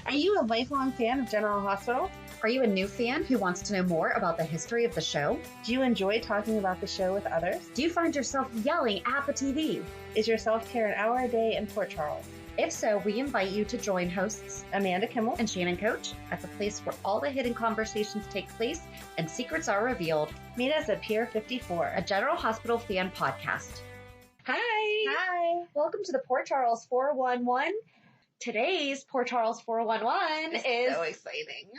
Are you a lifelong fan of General Hospital? Are you a new fan who wants to know more about the history of the show? Do you enjoy talking about the show with others? Do you find yourself yelling at the TV? Is your self-care an hour a day in Port Charles? If so, we invite you to join hosts Amanda Kimmel and Shannon Coach at the place where all the hidden conversations take place and secrets are revealed. Meet us at Pier 54, a General Hospital fan podcast. Hi! Hi! Welcome to the Port Charles 411. Today's Port Charles 411 is so exciting.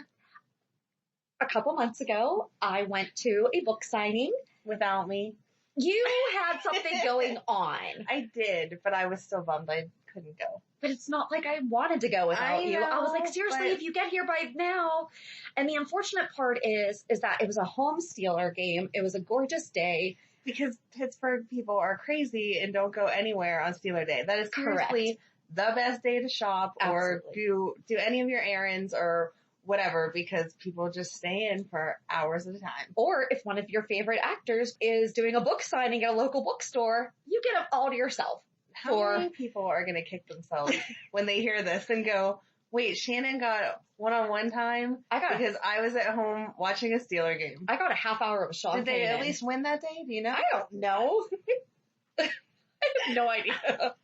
A couple months ago, I went to a book signing. Without me. You had something going on. I did, but I was still bummed I couldn't go. But it's not like I wanted to go without you. I was like, seriously, if you get here by now. And the unfortunate part is that it was a home Steeler game. It was a gorgeous day. Because Pittsburgh people are crazy and don't go anywhere on Steeler Day. That is seriously the best day to shop. Absolutely. Or do any of your errands or whatever, because people just stay in for hours at a time. Or if one of your favorite actors is doing a book signing at a local bookstore, you get it all to yourself. How many people are going to kick themselves when they hear this and go, wait, Shannon got one-on-one time because I was at home watching a Steeler game. I got a half hour of Sean Kanan. Did they at least win that day? Do you know? I don't know. I have no idea.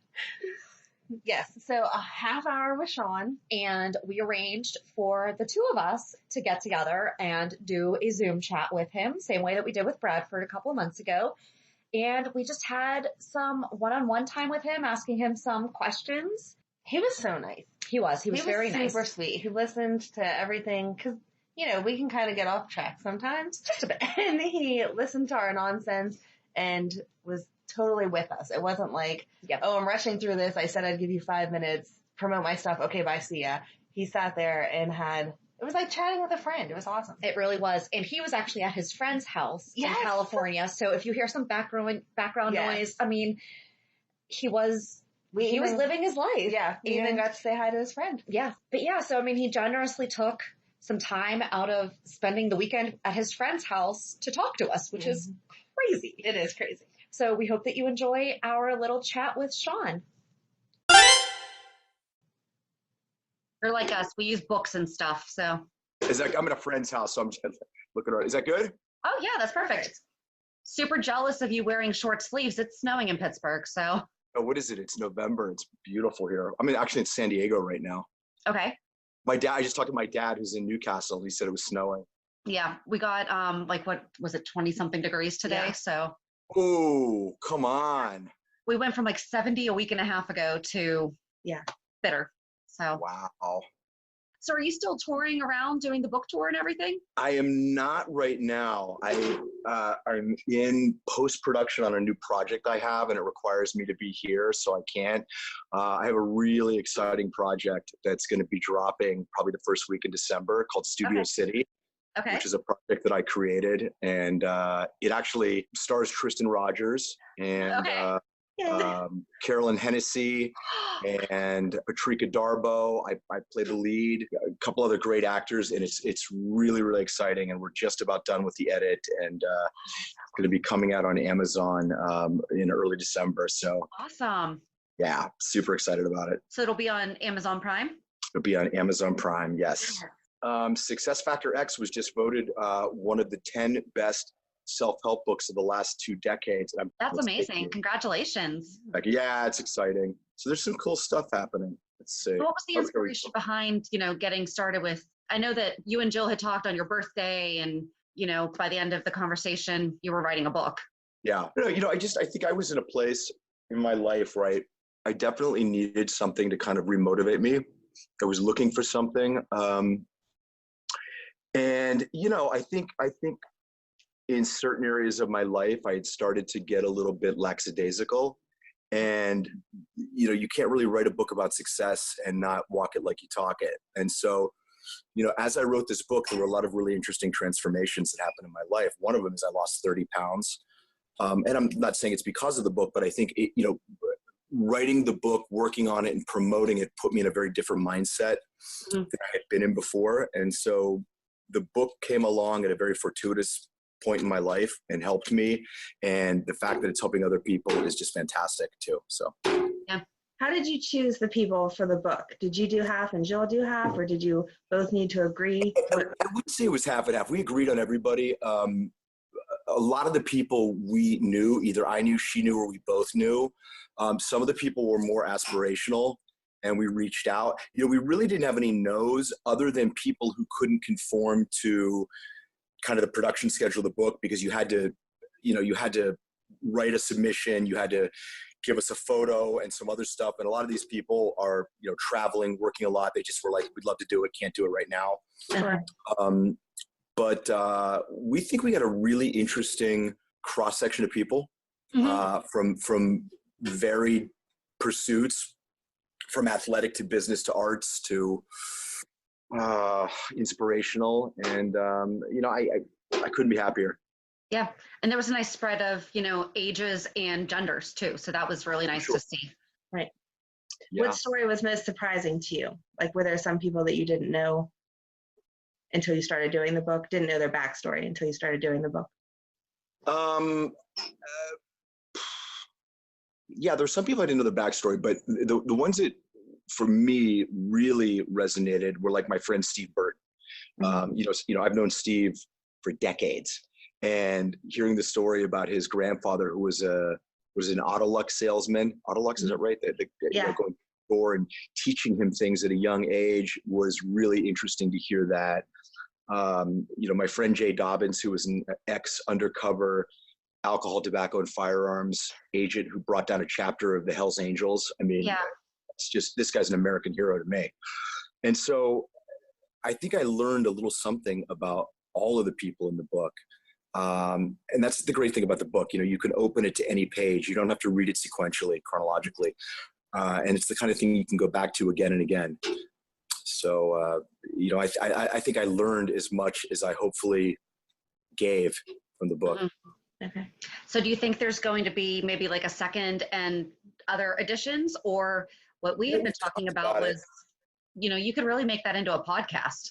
Yes, so a half hour with Sean. And we arranged for the two of us to get together and do a Zoom chat with him, same way that we did with Bradford a couple of months ago. And we just had some one-on-one time with him, asking him some questions. He was so nice. He was very nice. Super sweet. He listened to everything because, you know, we can kind of get off track sometimes. Just a bit. And he listened to our nonsense and was totally with us. It wasn't like, oh, I'm rushing through this. I said I'd give you 5 minutes, promote my stuff. Okay, bye, see ya. He sat there and it was like chatting with a friend. It was awesome. It really was. And he was actually at his friend's house in California. So if you hear some background noise, I mean, he was living his life. Yeah. He even got to say hi to his friend. Yeah. But yeah, so I mean, he generously took some time out of spending the weekend at his friend's house to talk to us, which is crazy. It is crazy. So we hope that you enjoy our little chat with Sean. You're like us. We use books and stuff, so. I'm at a friend's house, so I'm just looking around. Is that good? Oh, yeah, that's perfect. Super jealous of you wearing short sleeves. It's snowing in Pittsburgh, so. Oh, what is it? It's November. It's beautiful here. I mean, actually, it's San Diego right now. Okay. I just talked to my dad, who's in Newcastle. He said it was snowing. Yeah, we got, what was it, 20-something degrees today, so. Oh, come on. We went from like 70 a week and a half ago to bitter. So wow. So are you still touring around doing the book tour and everything? I am not right now. I'm in post-production on a new project I have, and it requires me to be here, so I can't. I have a really exciting project that's going to be dropping probably the first week in December called Studio City. Okay. Which is a project that I created, and it actually stars Tristan Rogers and Carolyn Hennessy and Patrika Darbo. I play the lead, a couple other great actors, and it's really, really exciting, and we're just about done with the edit, and going to be coming out on Amazon in early December. So awesome. Yeah, super excited about it. So it'll be on Amazon Prime? It'll be on Amazon Prime, yes. Success Factor X was just voted one of the 10 best self-help books of the last 2 decades. That's amazing. Congratulations. Yeah, it's exciting. So there's some cool stuff happening. Let's see. What was the inspiration behind, getting started with, I know that you and Jill had talked on your birthday and, by the end of the conversation, you were writing a book. Yeah. I think I was in a place in my life, right? I definitely needed something to kind of remotivate me. I was looking for something. And, I think in certain areas of my life, I had started to get a little bit lackadaisical. And, you can't really write a book about success and not walk it like you talk it. And so, as I wrote this book, there were a lot of really interesting transformations that happened in my life. One of them is I lost 30 pounds. And I'm not saying it's because of the book, but I think, writing the book, working on it and promoting it put me in a very different mindset than I had been in before. And so the book came along at a very fortuitous point in my life and helped me. And the fact that it's helping other people is just fantastic too. So yeah, How did you choose the people for the book? Did you do half and Jill do half, or did you both need to agree? I wouldn't say it was half and half. We agreed on everybody. A lot of the people we knew, either I knew, she knew, or we both knew. Some of the people were more aspirational, and we reached out. We really didn't have any no's other than people who couldn't conform to kind of the production schedule of the book, because you had to write a submission, you had to give us a photo and some other stuff. And a lot of these people are, traveling, working a lot. They just were like, we'd love to do it, can't do it right now. Sure. But we think we got a really interesting cross section of people, from varied pursuits, from athletic to business to arts to inspirational. And, I couldn't be happier. Yeah. And there was a nice spread of, ages and genders too. So that was really nice to see. Right. Yeah. What story was most surprising to you? Like, were there some people that you didn't know until you started doing the book, didn't know their backstory until you started doing the book? Yeah, there's some people I didn't know the backstory, but the ones that for me really resonated were like my friend Steve Burt. I've known Steve for decades, and hearing the story about his grandfather, who was an Autolux salesman. Autolux, is that right? Going door and teaching him things at a young age was really interesting to hear that. My friend Jay Dobbins, who was an ex-undercover alcohol, tobacco, and firearms agent who brought down a chapter of the Hells Angels. I mean, it's just, this guy's an American hero to me. And so I think I learned a little something about all of the people in the book. And that's the great thing about the book. You can open it to any page. You don't have to read it sequentially, chronologically. And it's the kind of thing you can go back to again and again. So, I think I learned as much as I hopefully gave from the book. Okay. So do you think there's going to be maybe like a second and other editions, or what we have been talking about was, you could really make that into a podcast.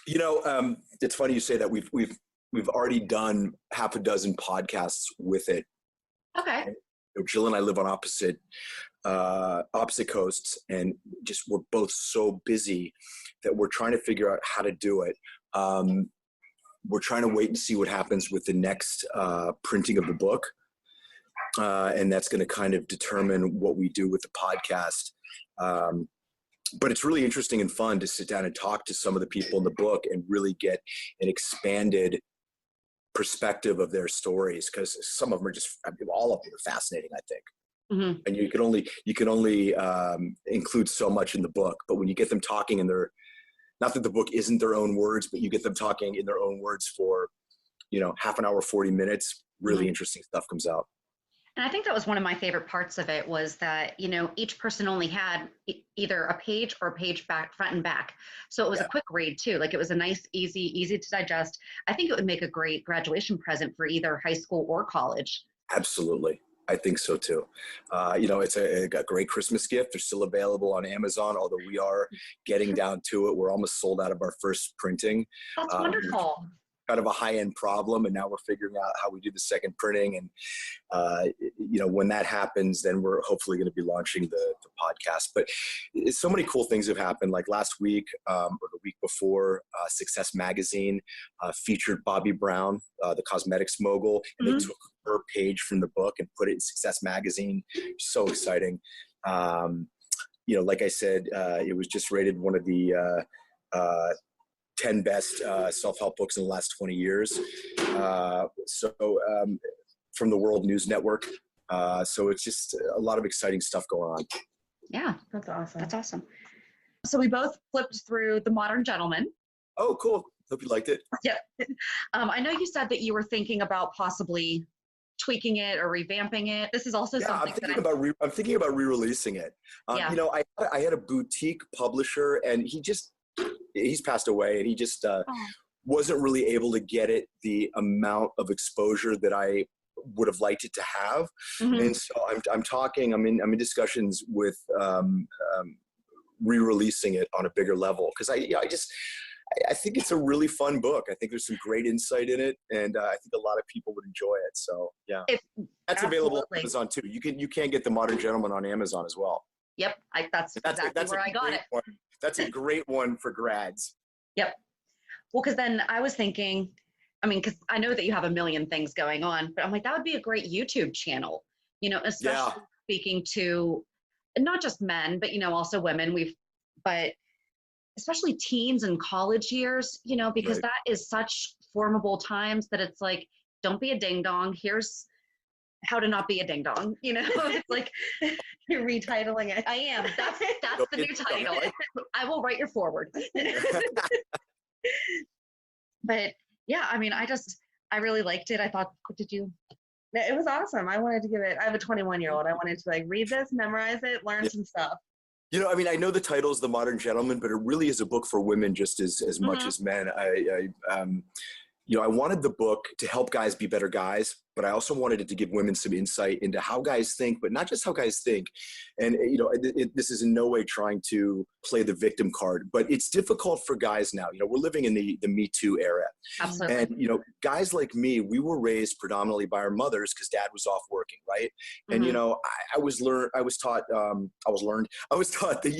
It's funny you say that. We've already done half a dozen podcasts with it. Okay. Jill and I live on opposite coasts, and just we're both so busy that we're trying to figure out how to do it. We're trying to wait and see what happens with the next printing of the book. And that's going to kind of determine what we do with the podcast. But it's really interesting and fun to sit down and talk to some of the people in the book and really get an expanded perspective of their stories, because some of them are just, all of them are fascinating, I think. Mm-hmm. And you can only include so much in the book, but when you get them talking in their, not that the book isn't their own words, but you get them talking in their own words for, half an hour, 40 minutes, really interesting stuff comes out. And I think that was one of my favorite parts of it, was that, each person only had either a page or a page back, front and back. So it was a quick read too. Like, it was a nice, easy to digest. I think it would make a great graduation present for either high school or college. Absolutely. I think so too. It's a great Christmas gift. They're still available on Amazon, although we are getting down to it. We're almost sold out of our first printing. That's wonderful. Kind of a high-end problem, and now we're figuring out how we do the second printing. And when that happens, then we're hopefully going to be launching the podcast. But so many cool things have happened. Like last week or the week before, Success Magazine featured Bobbi Brown, the cosmetics mogul, and they took her page from the book and put it in Success Magazine. So exciting. Like I said, it was just rated one of the 10 best self-help books in the last 20 years. From the World News Network. So it's just a lot of exciting stuff going on. Yeah. That's awesome. That's awesome. So we both flipped through The Modern Gentleman. Oh, cool. Hope you liked it. Yeah. I know you said that you were thinking about possibly tweaking it or revamping it. This is also something I'm thinking about re-releasing it. I had a boutique publisher, and he's passed away, and he just wasn't really able to get it the amount of exposure that I would have liked it to have. And so I'm in discussions with re-releasing it on a bigger level, because I think it's a really fun book. I think there's some great insight in it, and I think a lot of people would enjoy it. So that's available on Amazon too. You can get The Modern Gentleman on Amazon as well. Yep. That's exactly where I got it. That's a great one for grads. Yep. Well, because then I was thinking, I mean, because I know that you have a million things going on, but I'm like, that would be a great YouTube channel, especially speaking to not just men, but, also women. But especially teens and college years, because that is such formable times that it's like, don't be a ding dong. Here's how to not be a ding dong. It's like you're retitling it. I am. That's the new title. I will write your forward. But yeah, I mean, I really liked it. I thought, It was awesome. I wanted to give it, I have a 21-year-old. I wanted to read this, memorize it, learn some stuff. I mean, I know the title is The Modern Gentleman, but it really is a book for women just as much as men. I wanted the book to help guys be better guys, but I also wanted it to give women some insight into how guys think, but not just how guys think. And, this is in no way trying to play the victim card, but it's difficult for guys now. We're living in the Me Too era. Absolutely. And, guys like me, we were raised predominantly by our mothers because dad was off working, right? And, I was taught that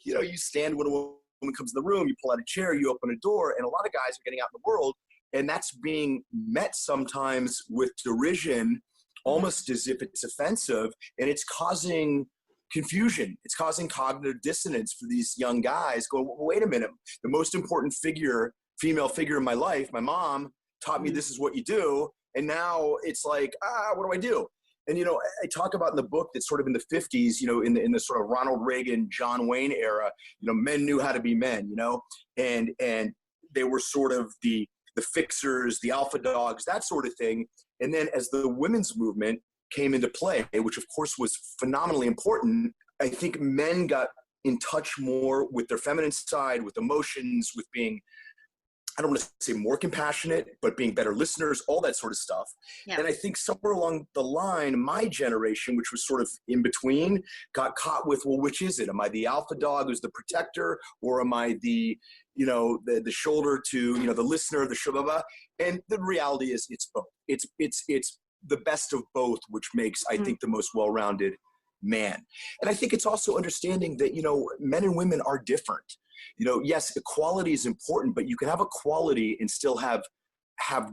you stand when a woman comes in the room, you pull out a chair, you open a door, and a lot of guys are getting out in the world, and that's being met sometimes with derision, almost as if it's offensive, and it's causing confusion. It's causing cognitive dissonance for these young guys going, wait a minute, the most important female figure in my life, my mom, taught me this is what you do, and now it's like, what do I do? And, I talk about in the book that sort of in the 50s, in the sort of Ronald Reagan, John Wayne era, men knew how to be men, and they were sort of the fixers, the alpha dogs, that sort of thing. And then as the women's movement came into play, which of course was phenomenally important, I think men got in touch more with their feminine side, with emotions, with being, I don't want to say more compassionate, but being better listeners, all that sort of stuff. Yeah. And I think somewhere along the line, my generation, which was sort of in between, got caught with, well, which is it? Am I the alpha dog who's the protector, or am I the shoulder to, the listener, the shababa? And the reality is it's both. It's the best of both, which makes, I think, the most well-rounded man. And I think it's also understanding that, men and women are different. Yes, equality is important, but you can have equality and still have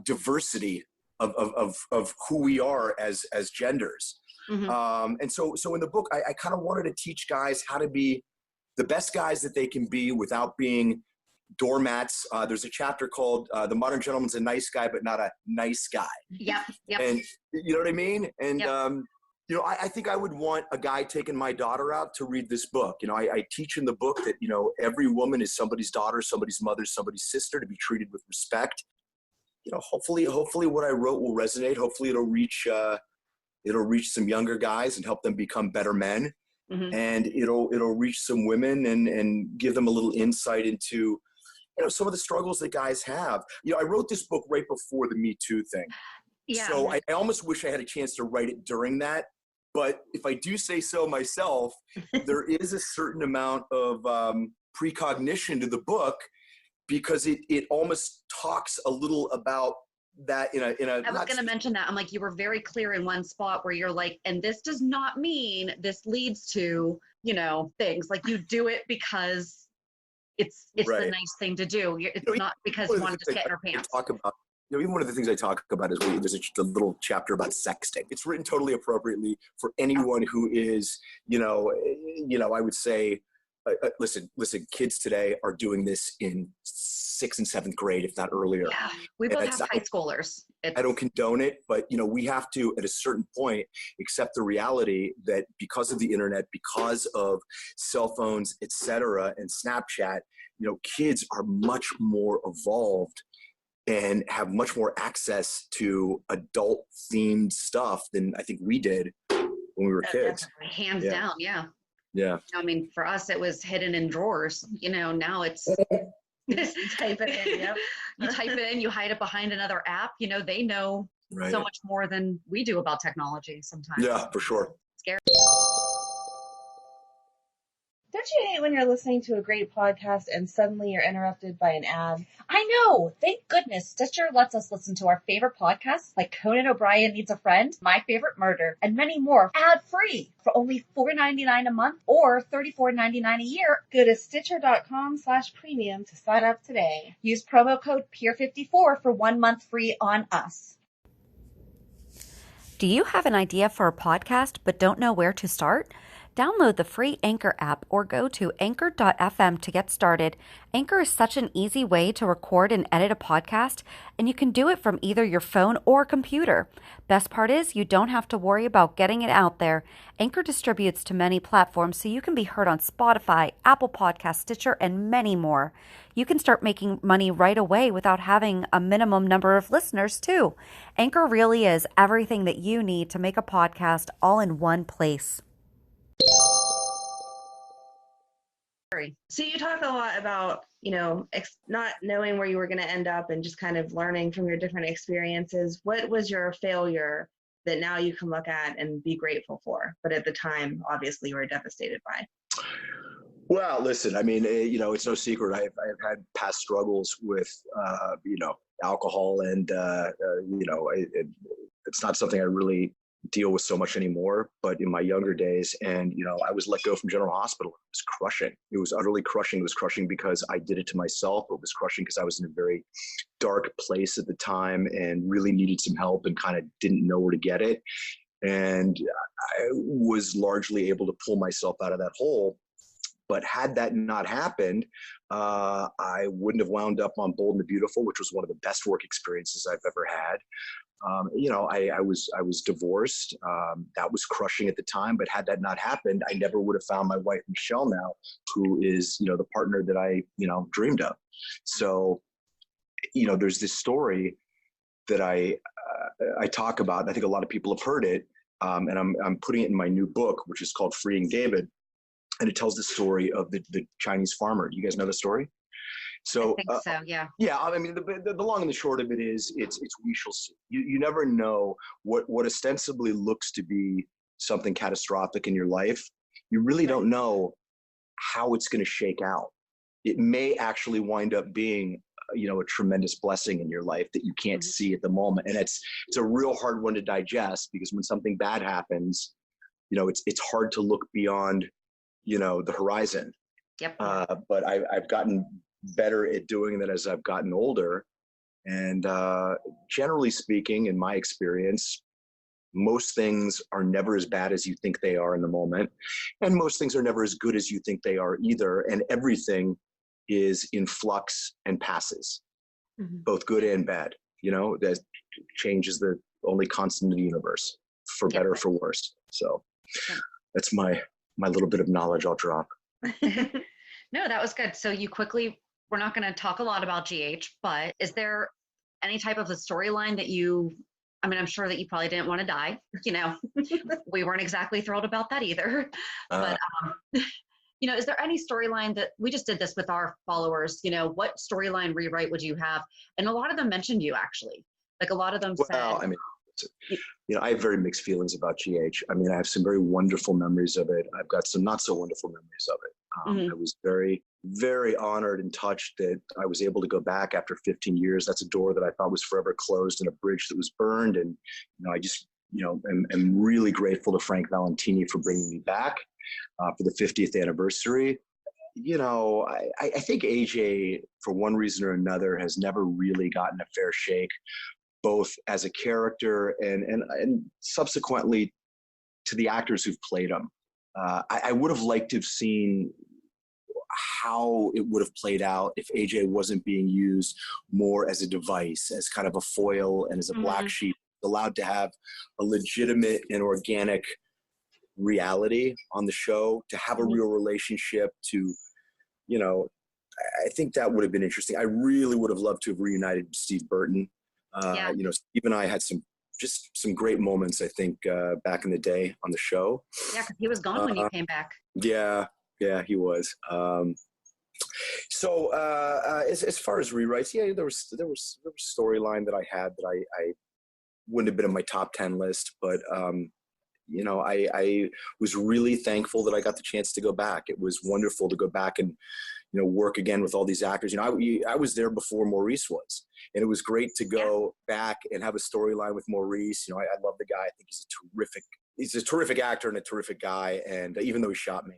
diversity of who we are as genders. Mm-hmm. And so in the book, I kind of wanted to teach guys how to be the best guys that they can be without being doormats. There's a chapter called The Modern Gentleman's a Nice Guy, but not a nice guy. Yep. And you know what I mean? And, yep. I think I would want a guy taking my daughter out to read this book. I teach in the book that, every woman is somebody's daughter, somebody's mother, somebody's sister, to be treated with respect. Hopefully what I wrote will resonate. Hopefully it'll reach some younger guys and help them become better men. Mm-hmm. And it'll reach some women and give them a little insight into, some of the struggles that guys have. I wrote this book right before the Me Too thing. Yeah. So I almost wish I had a chance to write it during that. But if I do say so myself, there is a certain amount of precognition to the book, because it almost talks a little about that in a I was going to mention that. I'm like, you were very clear in one spot where you're like, and this does not mean this leads to, things. Like, you do it because it's right. The nice thing to do. It's not because you want to just get in your pants. Talk about, even one of the things I talk about is there's a little chapter about sexting. It's written totally appropriately for anyone who is, I would say, listen, kids today are doing this in 6th and 7th grade, if not earlier. Yeah, we both have high schoolers. I don't condone it, but, we have to, at a certain point, accept the reality that because of the internet, because of cell phones, et cetera, and Snapchat, kids are much more evolved and have much more access to adult-themed stuff than I think we did when we were kids. Hands down, yeah. Yeah. I mean, for us, it was hidden in drawers. Now it's type it in. Yep. You type it in, you hide it behind another app. They know right. So much more than we do about technology sometimes. Yeah, for sure. Scary. There Don't you hate when you're listening to a great podcast and suddenly you're interrupted by an ad? I know. Thank goodness Stitcher lets us listen to our favorite podcasts like Conan O'Brien Needs a Friend, My Favorite Murder, and many more ad-free for only $4.99 a month or $34.99 a year. Go to Stitcher.com/premium to sign up today. Use promo code PEER54 for 1 month free on us. Do you have an idea for a podcast but don't know where to start? Download the free Anchor app or go to anchor.fm to get started. Anchor is such an easy way to record and edit a podcast, and you can do it from either your phone or computer. Best part is you don't have to worry about getting it out there. Anchor distributes to many platforms, so you can be heard on Spotify, Apple Podcasts, Stitcher, and many more. You can start making money right away without having a minimum number of listeners, too. Anchor really is everything that you need to make a podcast all in one place. So you talk a lot about, not knowing where you were going to end up and just kind of learning from your different experiences. What was your failure that now you can look at and be grateful for, but at the time, obviously, you were devastated by? Well, listen, I mean, it's no secret. I've had past struggles with, alcohol, and, it's not something I really deal with so much anymore, but in my younger days, and I was let go from General Hospital. It was crushing. It was utterly crushing. It was crushing because I did it to myself. It was crushing because I was in a very dark place at the time and really needed some help and kind of didn't know where to get it. And I was largely able to pull myself out of that hole. But had that not happened, I wouldn't have wound up on Bold and the Beautiful, which was one of the best work experiences I've ever had. I was divorced. That was crushing at the time, but had that not happened, I never would have found my wife, Michelle, now, who is, the partner that I, dreamed of. So, there's this story that I talk about, and I think a lot of people have heard it. And I'm putting it in my new book, which is called Freeing David. And it tells the story of the Chinese farmer. Do you guys know the story? So, I think so, yeah. Yeah, I mean, the long and the short of it is, it's we shall see. You never know what ostensibly looks to be something catastrophic in your life. You really don't know how it's going to shake out. It may actually wind up being, a tremendous blessing in your life that you can't see at the moment. And it's a real hard one to digest, because when something bad happens, it's hard to look beyond, the horizon. Yep. But I've gotten better at doing that as I've gotten older. And generally speaking, in my experience, most things are never as bad as you think they are in the moment. And most things are never as good as you think they are either. And everything is in flux and passes, both good and bad. That change is the only constant in the universe, for better or for worse. So that's my little bit of knowledge I'll drop. No, that was good. So we're not going to talk a lot about GH, but is there any type of a storyline that I'm sure that you probably didn't want to die. We weren't exactly thrilled about that either. But, is there any storyline that we just did this with our followers? What storyline rewrite would you have? And a lot of them mentioned you, actually. Like a lot of them said. Well, I have very mixed feelings about GH. I mean, I have some very wonderful memories of it. I've got some not so wonderful memories of it. I was very, very honored and touched that I was able to go back after 15 years. That's a door that I thought was forever closed and a bridge that was burned. And, I just, am really grateful to Frank Valentini for bringing me back for the 50th anniversary. I think AJ, for one reason or another, has never really gotten a fair shake, both as a character and subsequently to the actors who've played him. I would have liked to have seen how it would have played out if AJ wasn't being used more as a device, as kind of a foil and as a black sheep, allowed to have a legitimate and organic reality on the show, to have a real relationship, to, I think that would have been interesting. I really would have loved to have reunited Steve Burton. Steve and I had some great moments, I think, back in the day on the show. Yeah, because he was gone when you came back. Yeah, he was. So as far as rewrites, there was a storyline that I had that I wouldn't have been in my top 10 list, but I was really thankful that I got the chance to go back. It was wonderful to go back and, work again with all these actors. I was there before Maurice was, and it was great to go back and have a storyline with Maurice. I love the guy. I think he's a terrific actor and a terrific guy. And even though he shot me,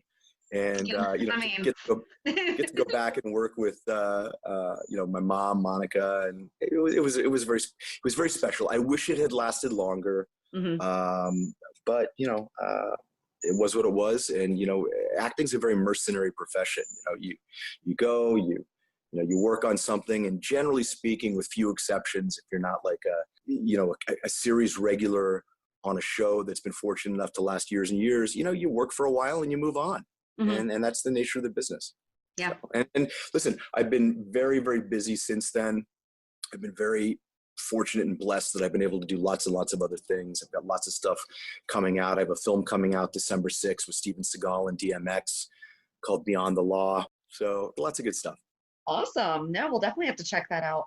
and get to go back and work with my mom, Monica, and it was very special. I wish it had lasted longer, but it was what it was. And acting's a very mercenary profession. You go, you work on something, and generally speaking, with few exceptions, if you're not like a series regular on a show that's been fortunate enough to last years and years, you work for a while and you move on. And that's the nature of the business. Yeah. So, and listen, I've been very, very busy since then. I've been very fortunate and blessed that I've been able to do lots and lots of other things. I've got lots of stuff coming out. I have a film coming out December 6th with Steven Seagal and DMX called Beyond the Law. So lots of good stuff. Awesome. No, we'll definitely have to check that out.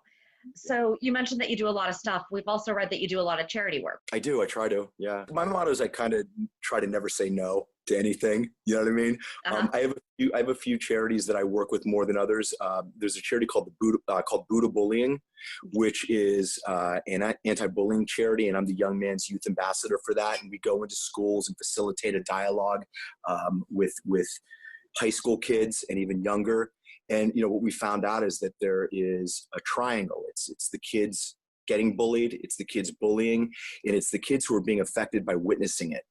So you mentioned that you do a lot of stuff. We've also read that you do a lot of charity work. I do. I try to. Yeah. My motto is I kind of try to never say no to anything. You know what I mean? I have a few charities that I work with more than others. There's a charity called Buddha Bullying, which is an anti-bullying charity, and I'm the young man's youth ambassador for that. And we go into schools and facilitate a dialogue with high school kids and even younger. And what we found out is that there is a triangle. It's the kids getting bullied, it's the kids bullying, and it's the kids who are being affected by witnessing it.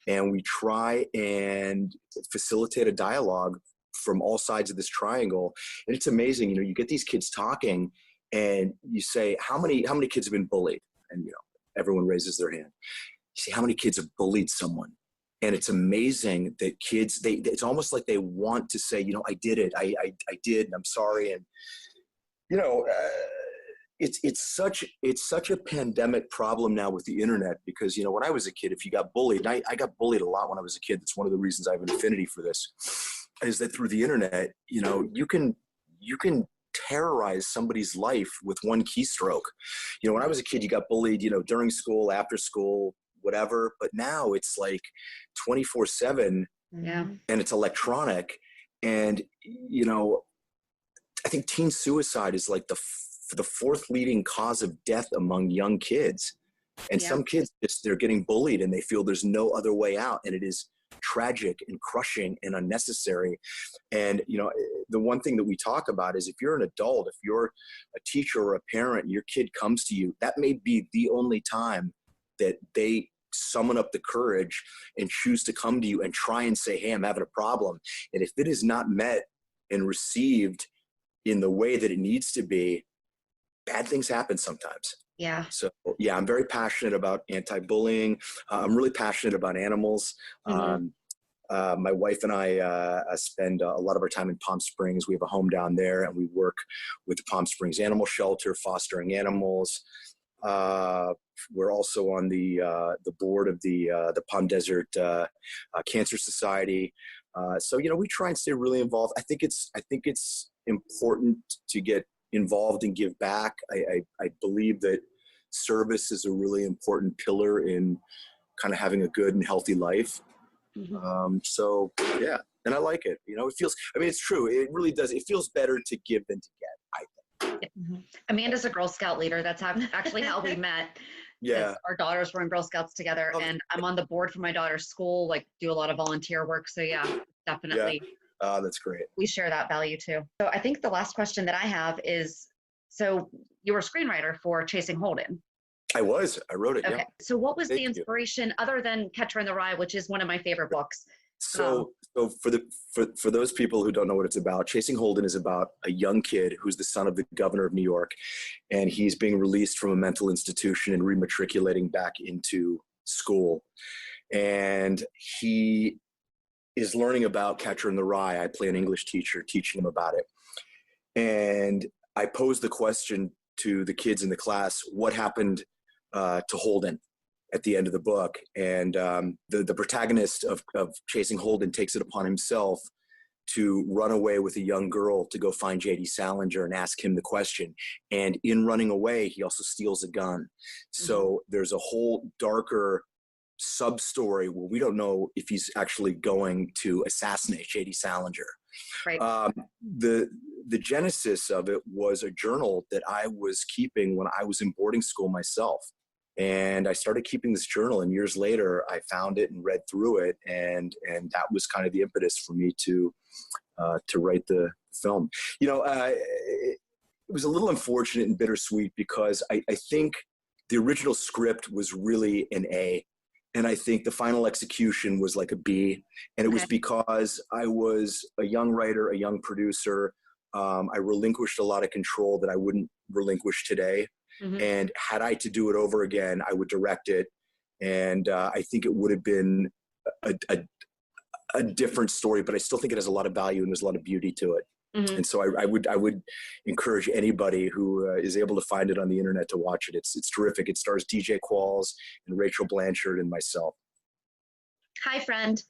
And we try and facilitate a dialogue from all sides of this triangle. And it's amazing, you get these kids talking, and you say, how many kids have been bullied? And everyone raises their hand. You say, how many kids have bullied someone? And it's amazing that kids, it's almost like they want to say, I did it. I did, and I'm sorry. And, it's such a pandemic problem now with the internet, because, when I was a kid, if you got bullied, and I got bullied a lot when I was a kid. That's one of the reasons I have an affinity for this, is that through the internet, you can terrorize somebody's life with one keystroke. When I was a kid, you got bullied, during school, after school, whatever. But now it's like 24/7, and it's electronic. And, I think teen suicide is like the fourth leading cause of death among young kids. And some kids, they're getting bullied and they feel there's no other way out. And it is tragic and crushing and unnecessary. And, the one thing that we talk about is, if you're an adult, if you're a teacher or a parent, your kid comes to you, that may be the only time that they summon up the courage and choose to come to you and try and say, hey, I'm having a problem. And if it is not met and received in the way that it needs to be, bad things happen sometimes. Yeah. So I'm very passionate about anti-bullying. I'm really passionate about animals. My wife and I spend a lot of our time in Palm Springs. We have a home down there, and we work with the Palm Springs Animal Shelter, fostering animals. We're also on the board of the Palm Desert Cancer Society. So we try and stay really involved. I think it's important to get involved and give back. I believe that service is a really important pillar in kind of having a good and healthy life. So yeah, and I like it. It feels, it's true. It really does. It feels better to give than to get, I think. Amanda's a Girl Scout leader. That's actually how we met. Yeah. Our daughters were in Girl Scouts together, and I'm on the board for my daughter's school, do a lot of volunteer work. So yeah, definitely. Yeah. That's great. We share that value too. So I think the last question that I have is, so you were a screenwriter for Chasing Holden. I wrote it. Okay. Yeah. So what was Thank the inspiration other than Catcher in the Rye, which is one of my favorite books? So for those people who don't know what it's about, Chasing Holden is about a young kid who's the son of the governor of New York, and he's being released from a mental institution and rematriculating back into school. And he is learning about Catcher in the Rye. I play an English teacher teaching him about it. And I posed the question to the kids in the class, what happened to Holden at the end of the book? And the protagonist of Chasing Holden takes it upon himself to run away with a young girl to go find J.D. Salinger and ask him the question. And in running away, he also steals a gun. So there's a whole darker sub-story where we don't know if he's actually going to assassinate J.D. Salinger. Right. The genesis of it was a journal that I was keeping when I was in boarding school myself. And I started keeping this journal, and years later I found it and read through it. And that was kind of the impetus for me to write the film. It was a little unfortunate and bittersweet because I think the original script was really an A. And I think the final execution was like a B. And it was because I was a young writer, a young producer. I relinquished a lot of control that I wouldn't relinquish today. Mm-hmm. And had I to do it over again, I would direct it. And I think it would have been a different story, but I still think it has a lot of value and there's a lot of beauty to it. Mm-hmm. And so I would encourage anybody who is able to find it on the internet to watch it. It's terrific. It stars DJ Qualls and Rachel Blanchard and myself. Hi, friend.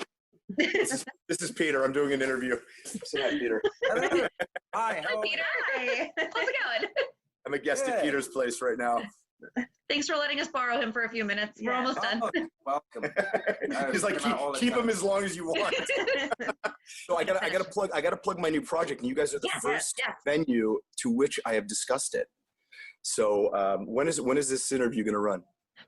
This is Peter. I'm doing an interview. Say hi, Peter. Hi, Peter. Hi. How's it going? I'm a guest at Peter's place right now. Thanks for letting us borrow him for a few minutes. We're almost done. Welcome. He's like, keep him as long as you want. So I gotta plug my new project, and you guys are the first venue to which I have discussed it. So when is this interview gonna run?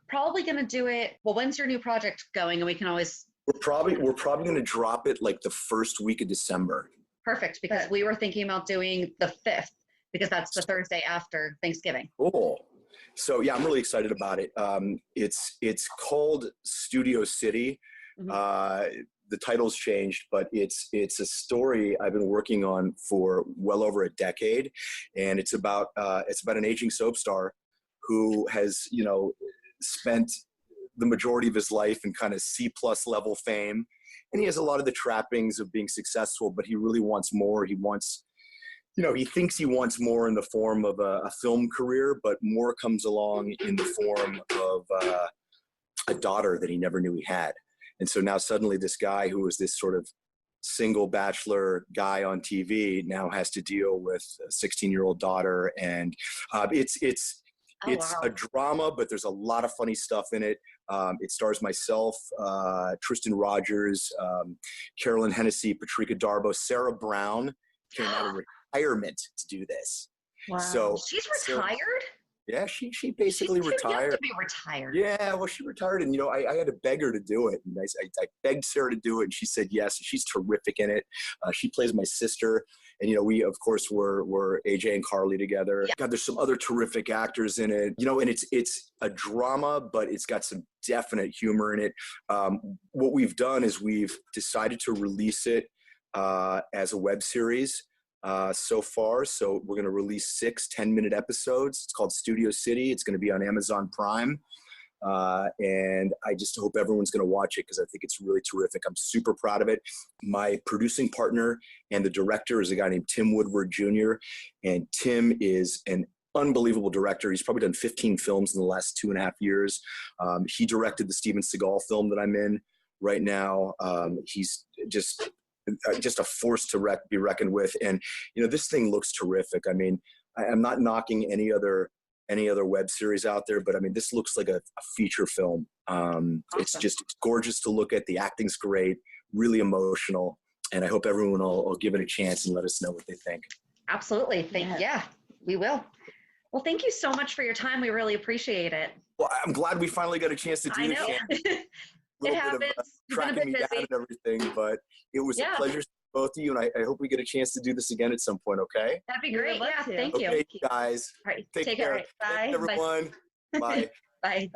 Probably gonna do it. Well, when's your new project going? And we can always. We're probably gonna drop it like the first week of December. Perfect, because we were thinking about doing the 5th, because that's the Thursday after Thanksgiving. Cool. So yeah, I'm really excited about it. It's called Studio City. Mm-hmm. The title's changed, but it's a story I've been working on for well over a decade, and it's about an aging soap star who has spent the majority of his life in kind of C+ level fame, and he has a lot of the trappings of being successful, but he really wants more. He wants. He thinks he wants more in the form of a film career, but more comes along in the form of a daughter that he never knew he had. And so now suddenly this guy who was this sort of single bachelor guy on TV now has to deal with a 16-year-old daughter. And it's a drama, but there's a lot of funny stuff in it. It stars myself, Tristan Rogers, Carolyn Hennessy, Patrika Darbo, Sarah Brown came out of retirement to do this. Wow. So she's retired? Yeah, she basically she's retired. Too young to be retired. Yeah, well, she retired, and I had to beg her to do it. And I begged Sarah to do it, and she said yes. And she's terrific in it. She plays my sister, and we of course were AJ and Carly together. Yeah. God, there's some other terrific actors in it. And it's a drama, but it's got some definite humor in it. What we've done is we've decided to release it as a web series. So far. So we're going to release 6 10-minute episodes. It's called Studio City. It's going to be on Amazon Prime. And I just hope everyone's going to watch it because I think it's really terrific. I'm super proud of it. My producing partner and the director is a guy named Tim Woodward Jr. And Tim is an unbelievable director. He's probably done 15 films in the last 2.5 years. He directed the Steven Seagal film that I'm in right now. He's just a force to be reckoned with. And, this thing looks terrific. I mean, I'm not knocking any other web series out there, but I mean, this looks like a feature film. Awesome. It's gorgeous to look at. The acting's great, really emotional. And I hope everyone will give it a chance and let us know what they think. Absolutely. Yeah, we will. Well, thank you so much for your time. We really appreciate it. Well, I'm glad we finally got a chance to do this. It happens. Tracking me down and everything, but it was a pleasure to both of you, and I hope we get a chance to do this again at some point, okay? That'd be great. Yeah, thank you. Okay, guys. All right, take care. Bye. Thanks, everyone. Bye. Bye.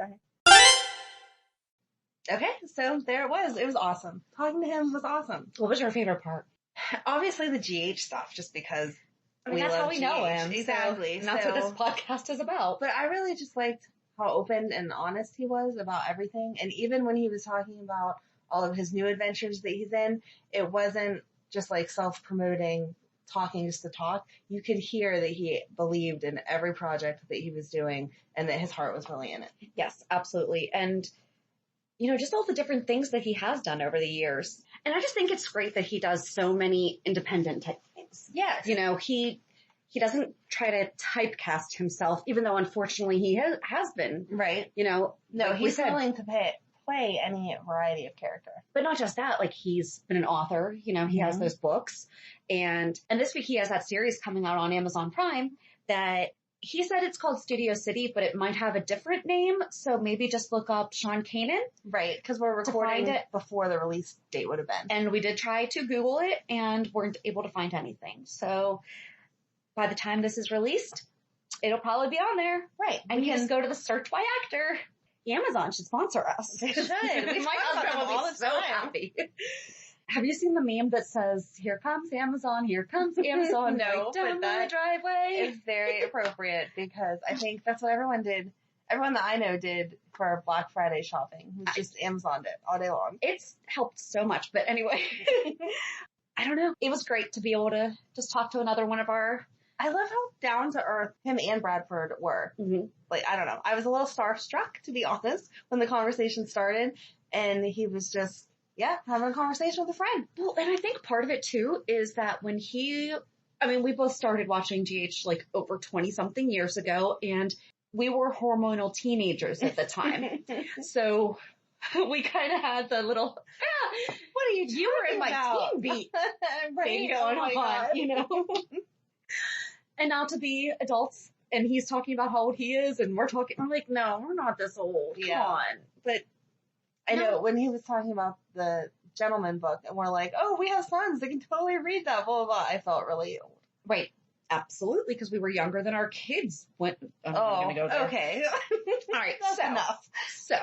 Okay, so there it was. It was awesome. Talking to him was awesome. What was your favorite part? Obviously the GH stuff, just because that's how we know him. Exactly. And that's what this podcast is about. But I really just liked how open and honest he was about everything. And even when he was talking about all of his new adventures that he's in, it wasn't just like self-promoting, talking just to talk. You could hear that he believed in every project that he was doing and that his heart was really in it. Yes, absolutely. And, just all the different things that he has done over the years. And I just think it's great that he does so many independent type things. Yes. He doesn't try to typecast himself, even though unfortunately he has been. Right. No, he's willing to play any variety of character. But not just that, like he's been an author, you know, he has those books. And this week he has that series coming out on Amazon Prime that he said it's called Studio City, but it might have a different name. So maybe just look up Sean Kanan. Right, because we're recording it before the release date would have been. And we did try to Google it and weren't able to find anything. So by the time this is released, it'll probably be on there. Right. And you can just go to the search by actor. Amazon should sponsor us. They should. My husband will be so happy. Have you seen the meme that says, "Here comes Amazon, here comes Amazon, no, right down my driveway"? It's very appropriate because I think that's what everyone did. Everyone that I know did for Black Friday shopping. Who just Amazoned it all day long. It's helped so much. But anyway, I don't know. It was great to be able to just talk to another one of our... I love how down to earth him and Bradford were. Mm-hmm. Like, I don't know. I was a little starstruck, to be honest, when the conversation started. And he was just, having a conversation with a friend. Well, and I think part of it too is that when we both started watching GH like over 20 something years ago, and we were hormonal teenagers at the time. So we kind of had the little, what are you were in my teen beat thing going on, you know? And now to be adults and he's talking about how old he is and we're like, no, we're not this old. Come on. But I know when he was talking about the Gentleman book and we're like, oh, we have sons. They can totally read that, blah, blah, blah. I felt really old. Right. Absolutely. Because we were younger than our kids went. I'm going to go there. Okay. All right. That's enough. So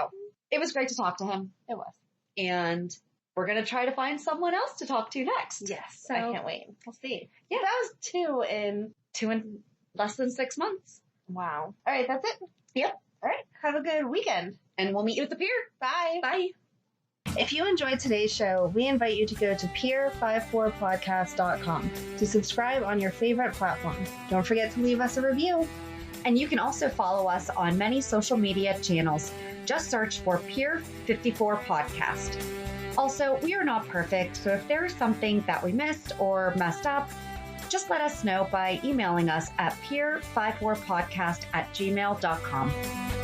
it was great to talk to him. It was. And we're going to try to find someone else to talk to next. Yes. So, I can't wait. We'll see. Yeah. That was 2 in less than 6 months. Wow. All right. That's it. Yep. All right. Have a good weekend. And we'll meet you at the pier. Bye. Bye. If you enjoyed today's show, we invite you to go to pier54podcast.com to subscribe on your favorite platform. Don't forget to leave us a review. And you can also follow us on many social media channels. Just search for Pier 54 Podcast. Also, we are not perfect, so if there is something that we missed or messed up, just let us know by emailing us at pier54podcast@gmail.com.